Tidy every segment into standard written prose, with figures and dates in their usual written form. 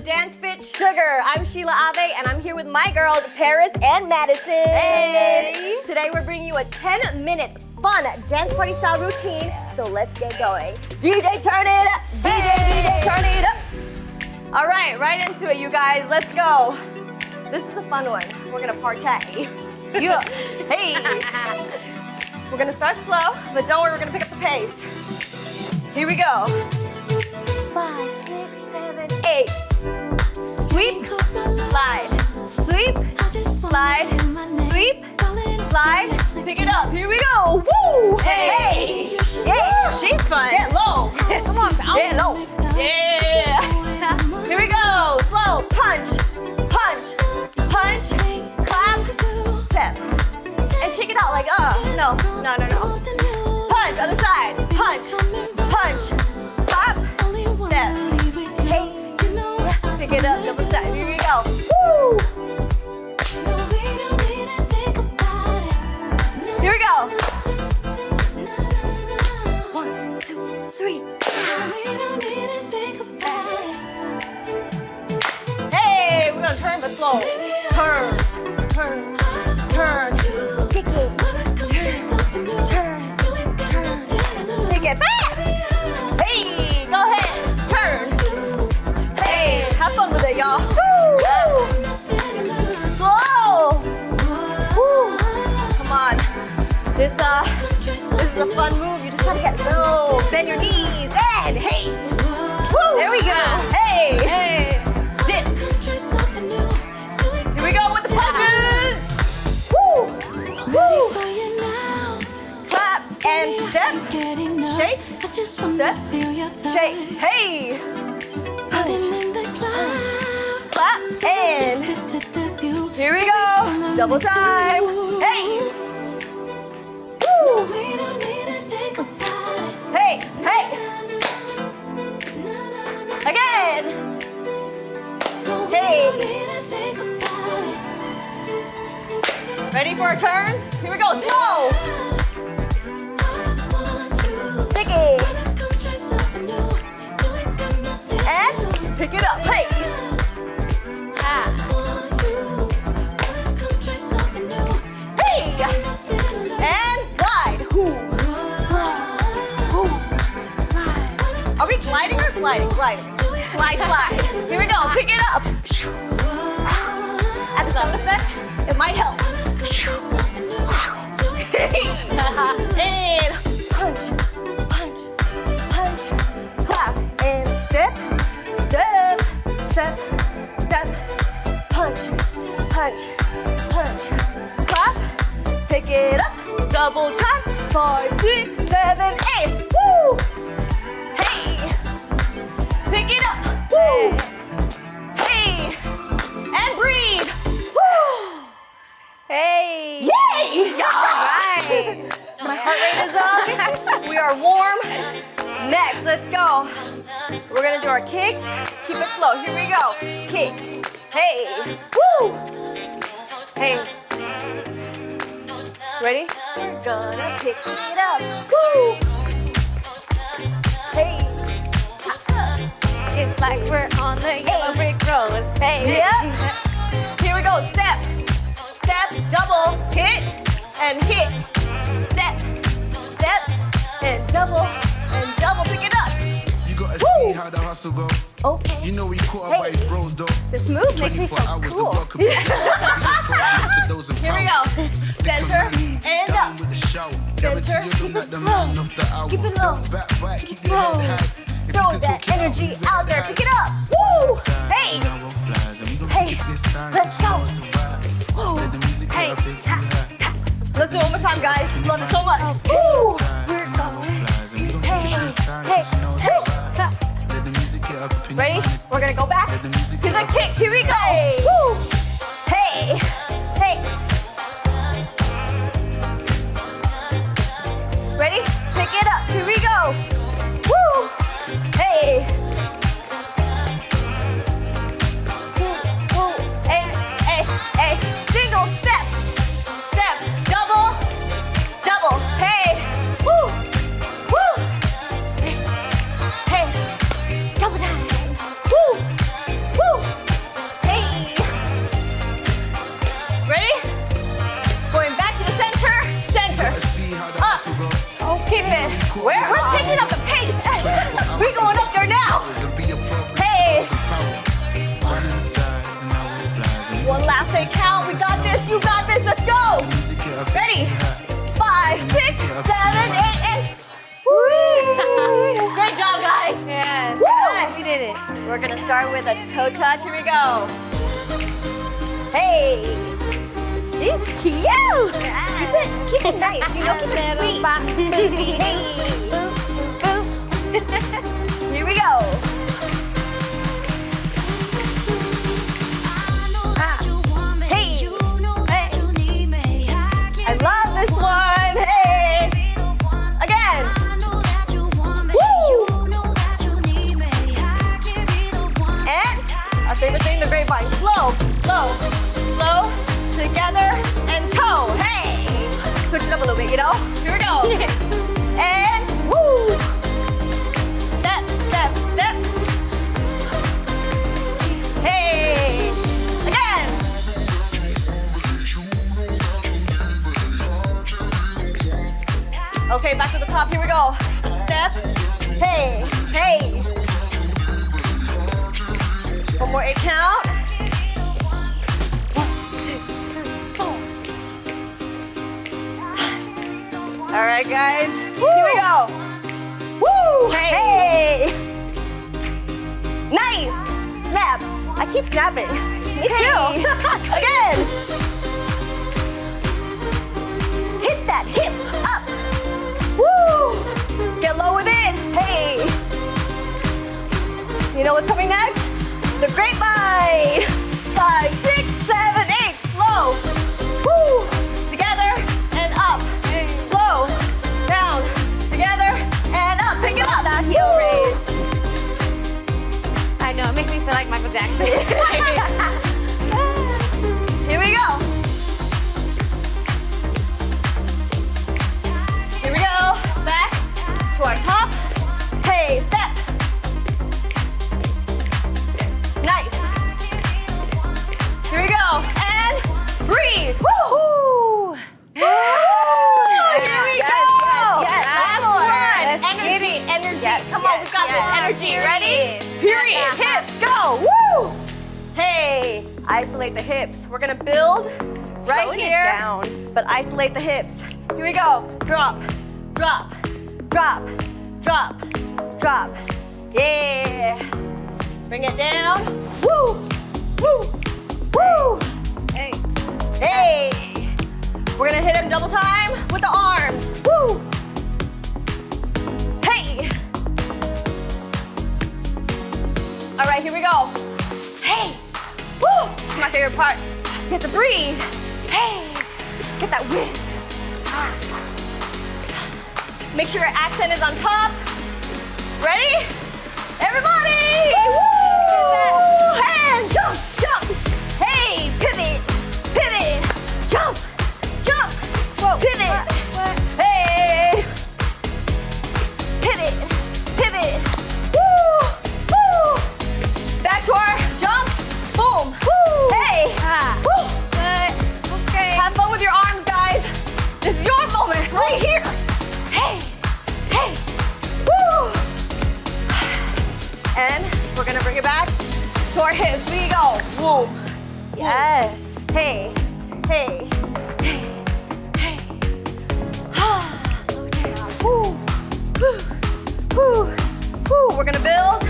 Dance Fitsugar. I'm Sheela Awe, and I'm here with my girls, Paris and Madisyn. Hey! Today we're bringing you a 10-minute fun dance party style routine, so let's get going. DJ, turn it up! DJ, turn it up! All right into it, you guys. Let's go. This is a fun one. We're gonna partay. Yeah. Hey! We're gonna start slow, but don't worry, we're gonna pick up the pace. Here we go. 5, 6, 7, 8. Sweep, slide, sweep, slide, sweep, slide. Pick it up. Here we go. Woo! Hey! Yeah, she's fun. Get low. Come on, get low. Yeah. Here we go. Slow. Punch, punch, punch, clap, step, and check it out like no. Punch. Other side. Punch, punch, clap, step. Hey. Pick it up, double time. Here we go. Woo! Here we go. 1, 2, 3. Hey, we're gonna turn but slow. Turn. Kick it. Turn. Take it fast. Hey, go ahead. Turn. Have fun with it, y'all. Woo! Slow. Woo! Come on. This is a fun move. You just gotta get low. Bend your knees and hey. Woo! There we go. Hey. Dip. Here we go with the punches. Woo! Clap and step. Shake. Step. Shake. Hey. Clap and here we go. Double time. Hey. Woo. Hey. Again. Hey. Ready for a turn? Here we go. Slow. Sticky. And pick it up. Hey. Hey. And glide. Slide. Are we gliding or sliding? Gliding. Slide. Here we go. Pick it up. Add the sound effect. It might help. And punch. Clap and step. Punch. Clap. Pick it up. Double time. 5, 6, 7, 8. Woo! Hey. Pick it up. Woo! Hey. And breathe. Woo! Hey. Yay! All right. My heart rate is up. We are warm. Next, let's go. We're gonna do our kicks. Keep it slow. Here we go. Kick. Hey. Woo! Hey. Ready? We're gonna pick it up. Woo! Hey. It's like we're on the yellow brick road. Hey. Yep. Here we go. Step, double, hit, and hit. Step, and double. Pick it up. You gotta see how the hustle go. Okay. You know we caught up by his bros though. This move makes me 24 feel hours, the cool. world could be to those in Here we power. go. Center and Down up. with the shout. Guarantee Center. you Keep look it like the slow. man of the hour. Keep it low. Don't back, Keep keep it your slow. head high. If Throw you can that talk it out, energy move it out there. high. Pick it up. Woo! Hey. Hey. Let's go. Woo. Hey. Let's do it one more time, guys. Love it so much. Woo! We're going. Hey. Ready? We're gonna go back to the kicks. Here we go. Woo! Hey. Ready? Pick it up. Here we go. Woo! Hey. Woo! We're gonna start with a toe touch. Here we go. Hey. She's cute. Keep it nice. You know, keep it sweet. Hey. Here we go. I love this one. Hey. Again. Woo. And our favorite thing, the grapevine. Slow, slow, slow, together, and toe. Hey. Switch it up a little bit, you know? Here we go. And woo. Step, step, step. Hey. Again. Okay, back to the top. Here we go. Step. Hey. Hey. One more 8 count. 1, 2, 3, 4. All right, guys. Woo. Here we go. Woo. Hey. Nice. Snap. I keep snapping. Me too. Again. Hit that hip up. Woo. Get low with it. Hey. You know what's coming next? The grapevine. 5, 6, 7, 8. Slow. Woo. Together and up. Slow. Down. Together and up. Pick it up. That heel raise. I know, it makes me feel like Michael Jackson. Here we go. Here we go. Back to our top. Hey, step. Nice. Here we go. And breathe. Woo! Here we go. yes. Last one. Energy, energy. Come on, we've got this energy. Ready? Period. Hips, go. Woo! Hey, isolate the hips. We're gonna build right Slowing it here, down. but isolate the hips. Here we go. Drop, drop, drop, drop, drop. Yeah. Bring it down. Woo, woo, woo. Hey. Hey. We're gonna hit him double time with the arm. Woo. Hey. All right, here we go. Hey. Woo. This is my favorite part. You get to breathe. Hey. Get that wind. Make sure your accent is on top. Ready? Everybody! Woo! And jump, jump. Hey, pivot, pivot. Jump, jump. Whoa. Pivot. What? Hey. Pivot, pivot. Woo, woo. Back to our jump. Boom. Woo. Hey. Woo. Okay. Have fun with your arms, guys. This is your moment right here. Hey, hey, woo. And we're gonna bring it back to our hips. We go. Woo. Yes. Hey, hey, hey, hey. Slow down. Woo, woo, woo, woo. We're gonna build.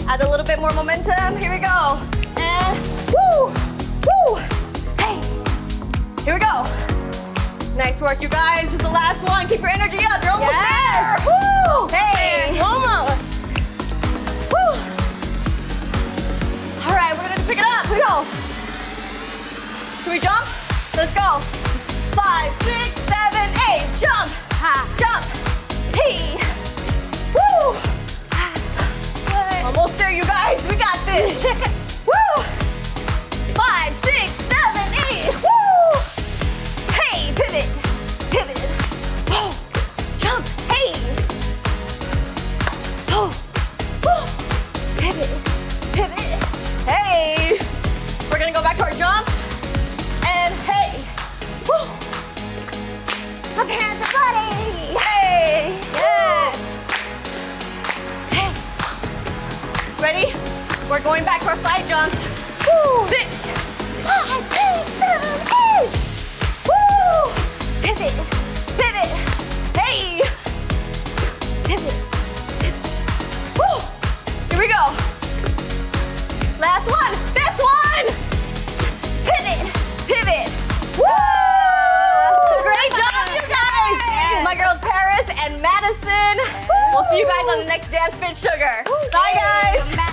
Add a little bit more momentum. Here we go. And woo, woo. Hey. Here we go. Nice work, you guys. This is the last one. Keep your energy up. You're almost there. Woo! Hey, almost. Woo! All right, we're gonna pick it up. We go. Should we jump? Let's go. 5, 6, 7, 8. Jump. Jump. Hey. Woo! Almost there, you guys. We got this. Woo! 5, 6, 7, 8. Woo! Hey, pivot, pivot. Whoa, jump, hey. Oh, whoa, pivot, pivot. Hey. We're gonna go back to our jumps. And hey, woo. Up hands to body. Hey, yes. Hey. Ready? We're going back to our side jumps. Woo. 6, 5, 6, 7, 8. Woo! Pivot, pivot, hey! Pivot, pivot. Woo! Here we go. see you guys on the next Dance Fit Sugar. Bye, guys.